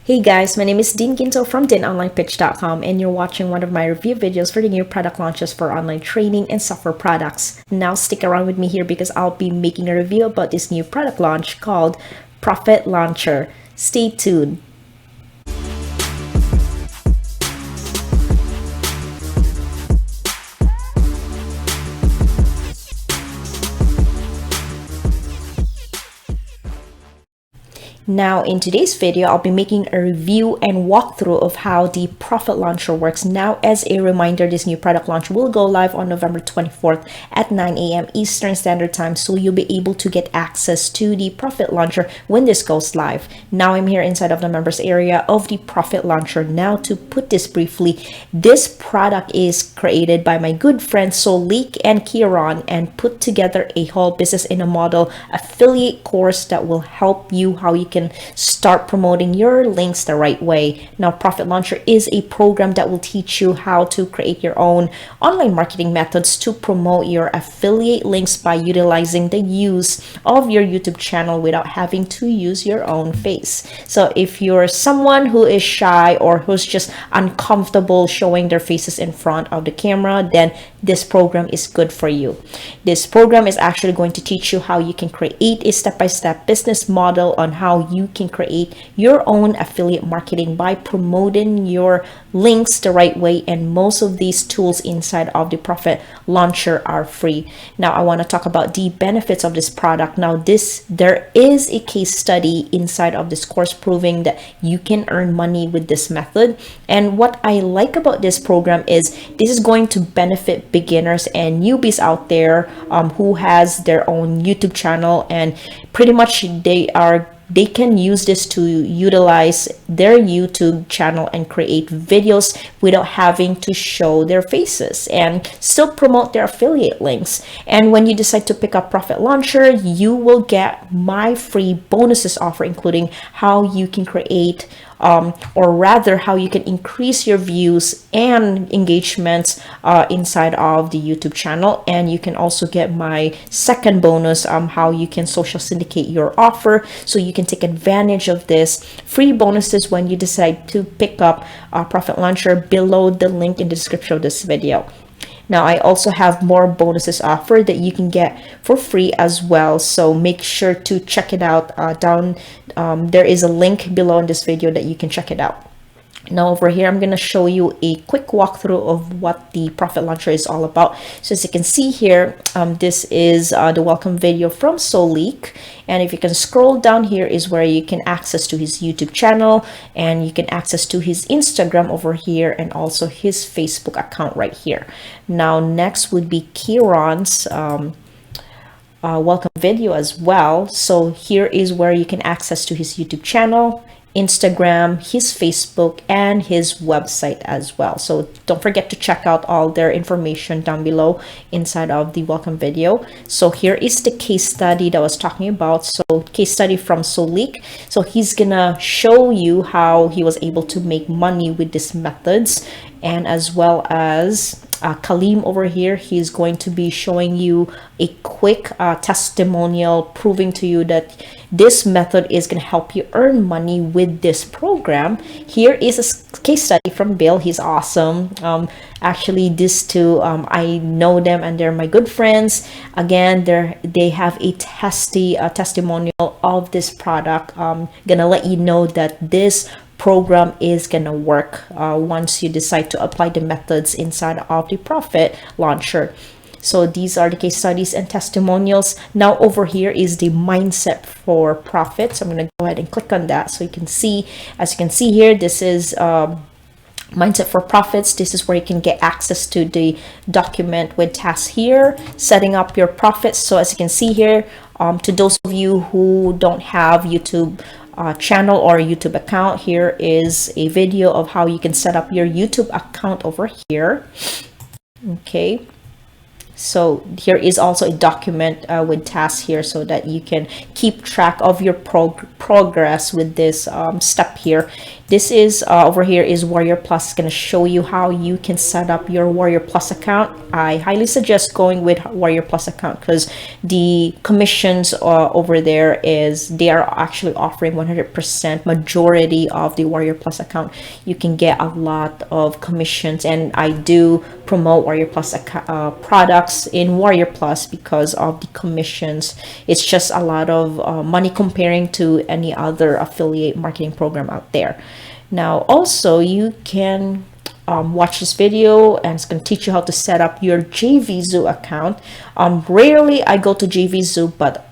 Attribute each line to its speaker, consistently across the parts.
Speaker 1: Hey guys, my name is Guinto from DinOnlinePitch.com and you're watching one of my review videos for the new product launches for online training and software products. Now stick around with me here because I'll be making a review about this new product launch called Profit Launcher. Stay tuned. Now in today's video, I'll be making a review and walkthrough of how the Profit Launcher works. Now as a reminder, this new product launch will go live on November 24th at 9 a.m. Eastern Standard Time, so you'll be able to get access to the Profit Launcher when this goes live. Now I'm here inside of the members area of the Profit Launcher. Now to put this briefly, this product is created by my good friends Solik and Kieran and put together a whole business in a model affiliate course that will help you how you can start promoting your links the right way. Now, Profit Launcher is a program that will teach you how to create your own online marketing methods to promote your affiliate links by utilizing the use of your YouTube channel without having to use your own face. So if you're someone who is shy or who's just uncomfortable showing their faces in front of the camera, then this program is good for you. This program is actually going to teach you how you can create a step-by-step business model on how you can create your own affiliate marketing by promoting your links the right way, and most of these tools inside of the Profit Launcher are free. Now I want to talk about the benefits of this product. Now there is a case study inside of this course proving that you can earn money with this method, and what I like about this program is this is going to benefit beginners and newbies out there who has their own YouTube channel, and pretty much they can use this to utilize their YouTube channel and create videos without having to show their faces and still promote their affiliate links. And when you decide to pick up Profit Launcher, you will get my free bonuses offer, including how you can create or rather how you can increase your views and engagements inside of the YouTube channel. And you can also get my second bonus, how you can social syndicate your offer, so you can take advantage of this free bonuses when you decide to pick up Profit Launcher below the link in the description of this video. Now I also have more bonuses offered that you can get for free as well, so make sure to check it out there is a link below in this video that you can check it out. Now over here, I'm going to show you a quick walkthrough of what the Profit Launcher is all about. So as you can see here, this is the welcome video from Solik. And if you can scroll down here is where you can access to his YouTube channel, and you can access to his Instagram over here, and also his Facebook account right here. Now next would be Kieran's welcome video as well. So here is where you can access to his YouTube channel, Instagram, his Facebook, and his website as well. So don't forget to check out all their information down below inside of the welcome video. So here is the case study that I was talking about. So case study from Solik. So he's gonna show you how he was able to make money with these methods, and as well as Kalim over here, he's going to be showing you a quick testimonial proving to you that this method is going to help you earn money with this program. Here is a case study from Bill. He's awesome. Actually, these two, I know them and they're my good friends. Again, they have a testimonial of this product. Gonna let you know that this program is gonna work once you decide to apply the methods inside of the Profit Launcher. So these are the case studies and testimonials. Now over here is the mindset for profit. So I'm going to go ahead and click on that so you can see. As you can see here, this is mindset for profits. This is where you can get access to the document with tasks here, setting up your profits. So as you can see here, to those of you who don't have YouTube channel or YouTube account, here is a video of how you can set up your YouTube account over here. Okay. So here is also a document with tasks here so that you can keep track of your progress with this step here. This is over here is Warrior Plus. It's going to show you how you can set up your Warrior Plus account. I highly suggest going with Warrior Plus account because the commissions over there is they are actually offering 100% majority of the Warrior Plus account. You can get a lot of commissions, and I do promote Warrior Plus products in Warrior Plus because of the commissions. It's just a lot of money comparing to any other affiliate marketing program out there. Now also you can watch this video, and it's going to teach you how to set up your JVZoo account. Rarely I go to JVZoo, but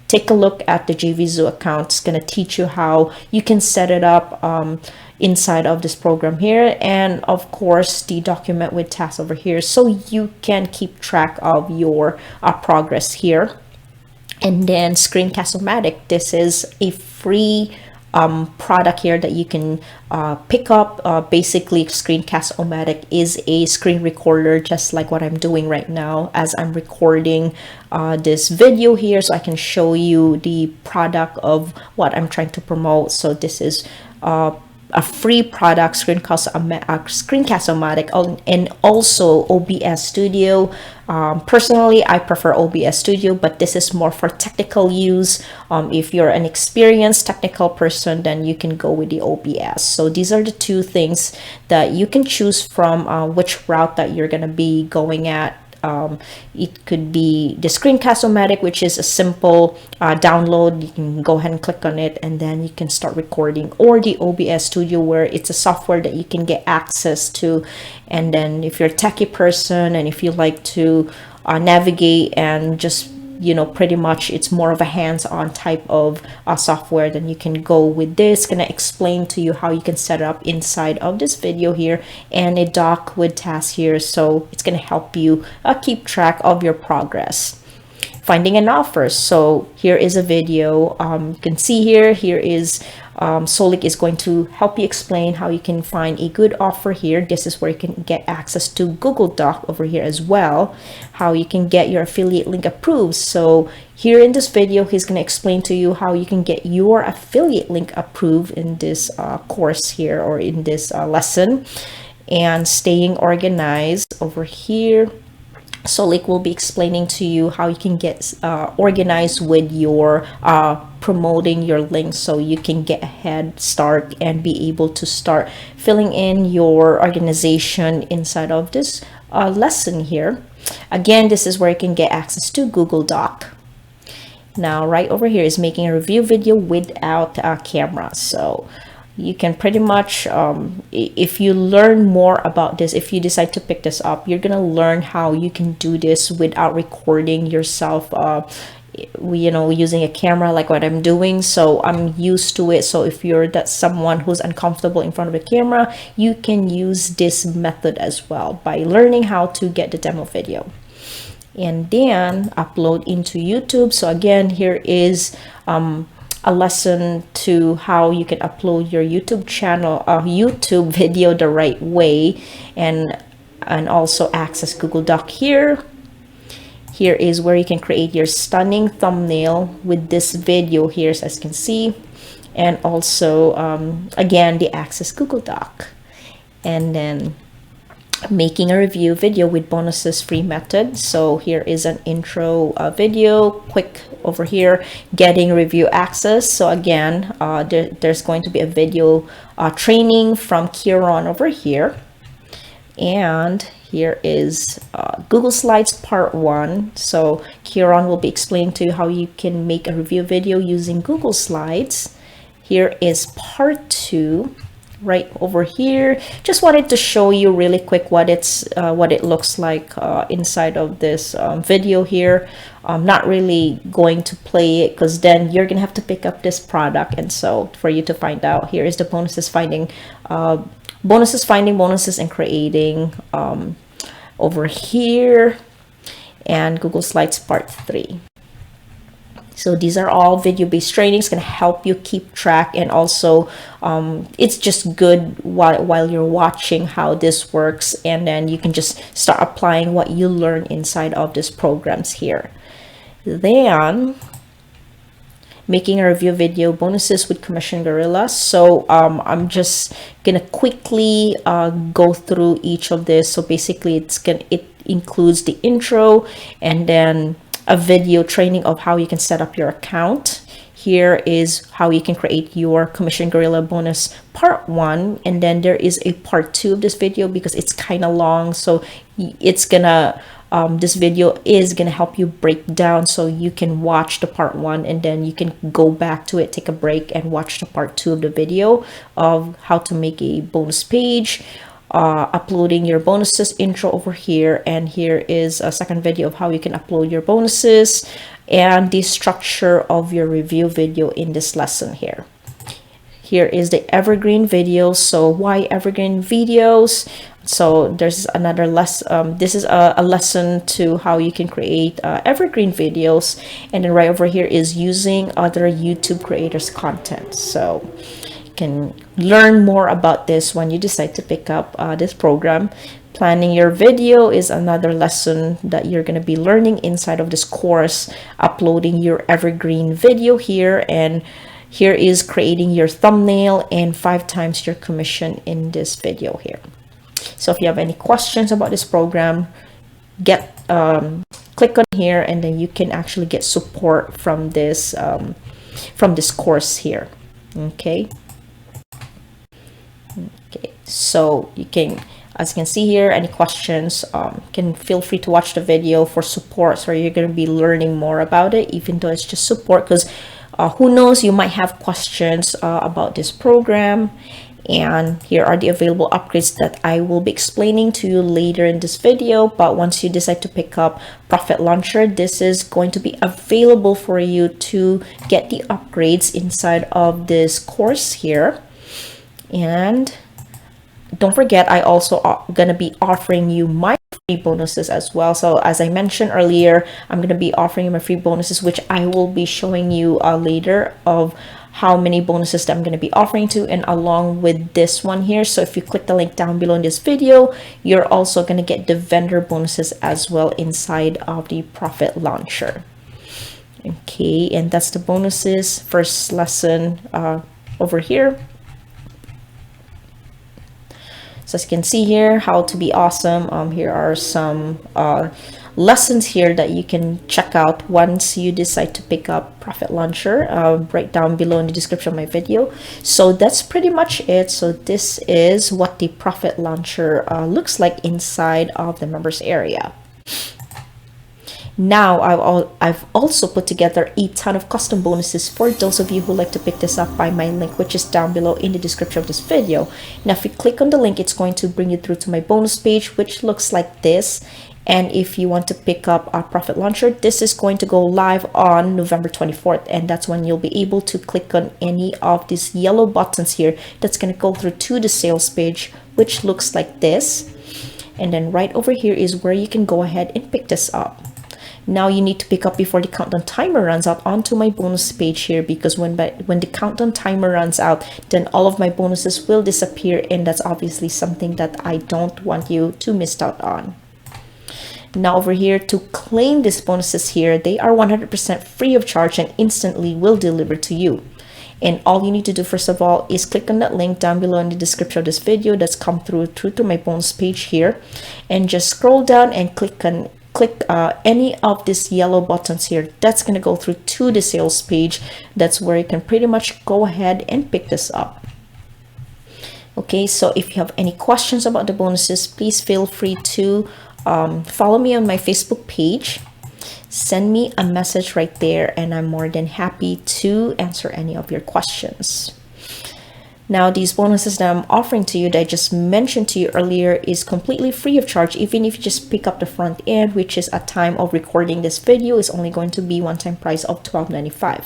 Speaker 1: take a look at the JVZoo account. It's going to teach you how you can set it up inside of this program here, and of course the document with tasks over here so you can keep track of your progress here. And then Screencast-O-Matic, this is a free product here that you can pick up. Basically, Screencast-O-Matic is a screen recorder, just like what I'm doing right now as I'm recording this video here, so I can show you the product of what I'm trying to promote. So this is a free product, Screencast-O-Matic, and also OBS Studio. Personally, I prefer OBS Studio, but this is more for technical use. If you're an experienced technical person, then you can go with the OBS. So these are the two things that you can choose from which route that you're going to be going at. It could be the Screencast-O-Matic, which is a simple download. You can go ahead and click on it and then you can start recording, or the OBS Studio, where it's a software that you can get access to. And then if you're a techie person and if you like to navigate and just, you know, pretty much it's more of a hands-on type of software, then you can go with this. Gonna explain to you how you can set it up inside of this video here, and a doc with tasks here, so it's gonna help you keep track of your progress. Finding an offer. So here is a video. You can see here is Solik is going to help you explain how you can find a good offer here. This is where you can get access to Google Doc over here as well, how you can get your affiliate link approved. So here in this video, he's going to explain to you how you can get your affiliate link approved in this course here, or in this lesson. And staying organized over here, Solik will be explaining to you how you can get organized with your promoting your links, so you can get a head start and be able to start filling in your organization inside of this lesson here. Again, this is where you can get access to Google Doc. Now right over here is making a review video without a camera. So you can pretty much if you learn more about this, if you decide to pick this up, you're gonna learn how you can do this without recording yourself, you know, using a camera like what I'm doing. So I'm used to it. So if you're that someone who's uncomfortable in front of a camera, you can use this method as well by learning how to get the demo video and then upload into YouTube. So again, here is a lesson to how you can upload your YouTube channel, YouTube video the right way, and also access Google Doc here. Here is where you can create your stunning thumbnail with this video here, as you can see, and also again the access Google Doc, and then making a review video with bonuses free method. So here is an intro video, quick over here, getting review access. So again, there's going to be a video training from Kieran over here, and here is Google Slides part 1. So Kieran will be explaining to you how you can make a review video using Google Slides. Here is part 2 right over here. Just wanted to show you really quick what it looks like inside of this video here. I'm not really going to play it because then you're gonna have to pick up this product, and so for you to find out, here is the bonuses finding bonuses and creating over here, and Google Slides part 3. So these are all video-based trainings, going to help you keep track, and also it's just good while you're watching how this works, and then you can just start applying what you learn inside of these programs here. Then making a review video, bonuses with Commission Gorilla. So I'm just gonna quickly go through each of this. So basically it includes the intro, and then a video training of how you can set up your account. Here is how you can create your Commission Gorilla bonus part 1, and then there is a part 2 of this video because it's kind of long. So it's gonna this video is gonna help you break down, so you can watch the part 1 and then you can go back to it, take a break, and watch the part 2 of the video of how to make a bonus page, uploading your bonuses intro over here, and here is a second video of how you can upload your bonuses, and the structure of your review video in this lesson here. Here is the evergreen videos. So why evergreen videos? So there's another lesson. This is a lesson to how you can create evergreen videos, and then right over here is using other YouTube creators content. So you can learn more about this when you decide to pick up this program. Planning your video is another lesson that you're going to be learning inside of this course. Uploading your evergreen video here, and here is creating your thumbnail and 5 times your commission in this video here. So if you have any questions about this program, click on here, and then you can actually get support from this course here. Okay. So you can, as you can see here, any questions, can feel free to watch the video for support. So you're going to be learning more about it, even though it's just support, because who knows, you might have questions about this program. And here are the available upgrades that I will be explaining to you later in this video. But once you decide to pick up Profit Launcher, this is going to be available for you to get the upgrades inside of this course here. And don't forget, I also gonna be offering you my free bonuses as well. So as I mentioned earlier, I'm gonna be offering you my free bonuses, which I will be showing you later of how many bonuses that I'm going to be offering to, and along with this one here. So if you click the link down below in this video, you're also going to get the vendor bonuses as well inside of the Profit Launcher. Okay, and that's the bonuses. First lesson over here. So as you can see here, how to be awesome. Here are some lessons here that you can check out once you decide to pick up Profit Launcher, right down below in the description of my video. So that's pretty much it. So this is what the Profit Launcher looks like inside of the members area. Now I've also put together a ton of custom bonuses for those of you who like to pick this up by my link, which is down below in the description of this video. Now if you click on the link, it's going to bring you through to my bonus page, which looks like this. And if you want to pick up our Profit Launcher, this is going to go live on November 24th, and that's when you'll be able to click on any of these yellow buttons here. That's going to go through to the sales page, which looks like this. And then right over here is where you can go ahead and pick this up. Now you need to pick up before the countdown timer runs out onto my bonus page here, because when the countdown timer runs out, then all of my bonuses will disappear, and that's obviously something that I don't want you to miss out on. Now over here, to claim these bonuses here, they are 100% free of charge and instantly will deliver to you. And all you need to do first of all is click on that link down below in the description of this video that's come through to my bonus page here, and just scroll down and click any of these yellow buttons here. That's going to go through to the sales page. That's where you can pretty much go ahead and pick this up. Okay, so if you have any questions about the bonuses, please feel free to follow me on my Facebook page. Send me a message right there, and I'm more than happy to answer any of your questions. Now, these bonuses that I'm offering to you that I just mentioned to you earlier is completely free of charge, even if you just pick up the front end, which is at time of recording this video is only going to be one-time price of $12.95.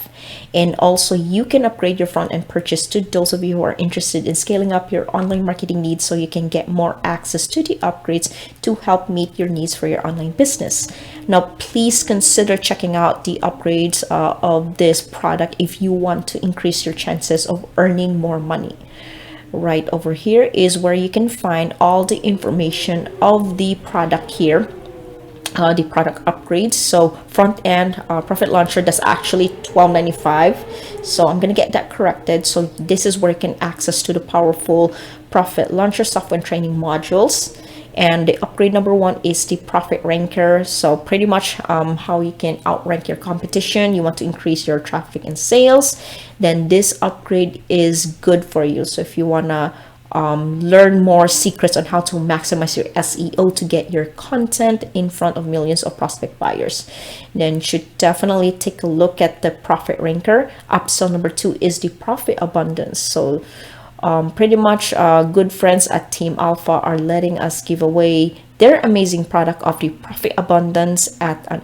Speaker 1: And also you can upgrade your front end purchase to those of you who are interested in scaling up your online marketing needs, so you can get more access to the upgrades to help meet your needs for your online business. Now, please consider checking out the upgrades of this product if you want to increase your chances of earning more money. Right over here is where you can find all the information of the product here. The product upgrades. So front end profit launcher, that's actually $12.95, so I'm gonna get that corrected. So this is where you can access to the powerful profit launcher software and training modules. And the upgrade number one is the profit ranker. So pretty much how you can outrank your competition. You want to increase your traffic and sales, then this upgrade is good for you. So if you wanna learn more secrets on how to maximize your SEO to get your content in front of millions of prospect buyers, then you should definitely take a look at the profit ranker. Upsell number two is the profit abundance. So pretty much good friends at Team Alpha are letting us give away their amazing product of the profit abundance at an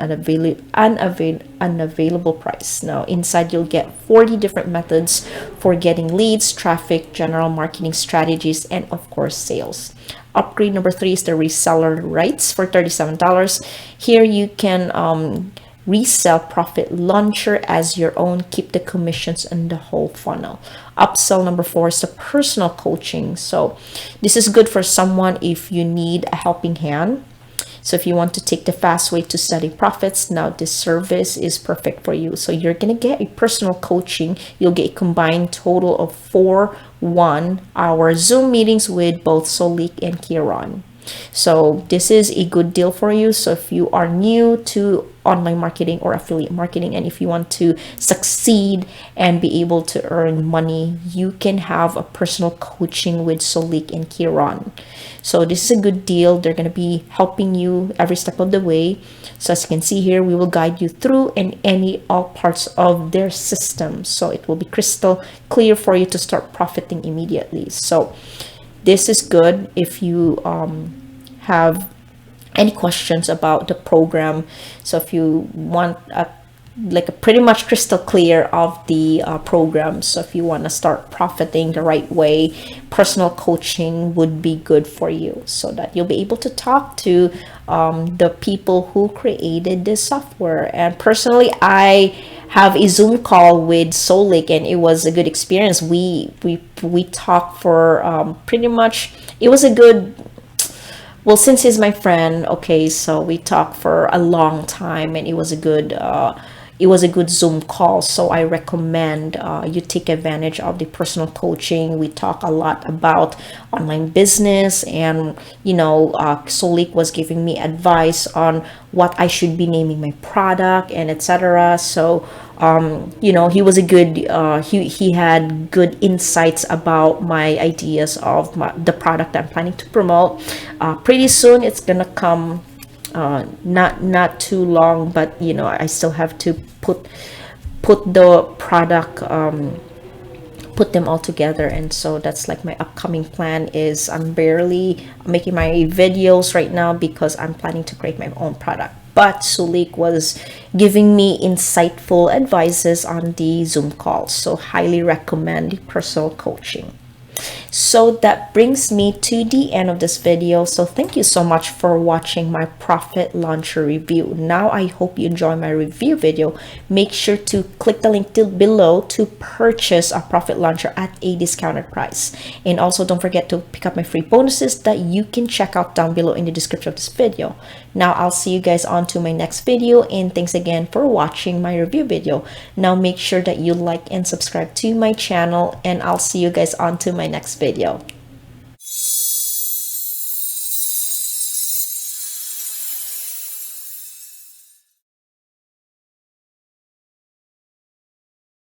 Speaker 1: unavailable price. Now inside you'll get 40 different methods for getting leads, traffic, general marketing strategies, and of course sales. Upgrade number three is the reseller rights for $37. Here you can resell profit launcher as your own, keep the commissions in the whole funnel. Upsell number four is the personal coaching. So this is good for someone if you need a helping hand. So if you want to take the fast way to study profits, now this service is perfect for you. So you're gonna get a personal coaching. You'll get a combined total of 4 1-hour Zoom meetings with both Solik and Kieran. So this is a good deal for you. So if you are new to online marketing or affiliate marketing, and if you want to succeed and be able to earn money, you can have a personal coaching with Solik and Kieran. So this is a good deal. They're going to be helping you every step of the way. So as you can see here, we will guide you through and all parts of their system. So it will be crystal clear for you to start profiting immediately. So this is good if you have any questions about the program. So if you want a pretty much crystal clear of the program, so if you want to start profiting the right way, personal coaching would be good for you, so that you'll be able to talk to the people who created this software. And personally, I have a Zoom call with Solik, and it was a good experience. We talked for pretty much, it was a good, well, since he's my friend, okay, so we talked for a long time, and it was a good Zoom call. So I recommend you take advantage of the personal coaching. We talk a lot about online business, and Solik was giving me advice on what I should be naming my product and etc. So he was a good he had good insights about my ideas of the product I'm planning to promote. Pretty soon it's gonna come, not too long, but I still have to put the product, put them all together. And so that's like my upcoming plan. Is I'm barely making my videos right now because I'm planning to create my own product. But Sulik was giving me insightful advices on the Zoom calls, so highly recommend personal coaching. So that brings me to the end of this video. So thank you so much for watching my profit launcher review. Now I hope you enjoy my review video. Make sure to click the link below to purchase a profit launcher at a discounted price. And also don't forget to pick up my free bonuses that you can check out down below in the description of this video. Now I'll see you guys on to my next video, and thanks again for watching my review video. Now make sure that you like and subscribe to my channel, and I'll see you guys on to my next video.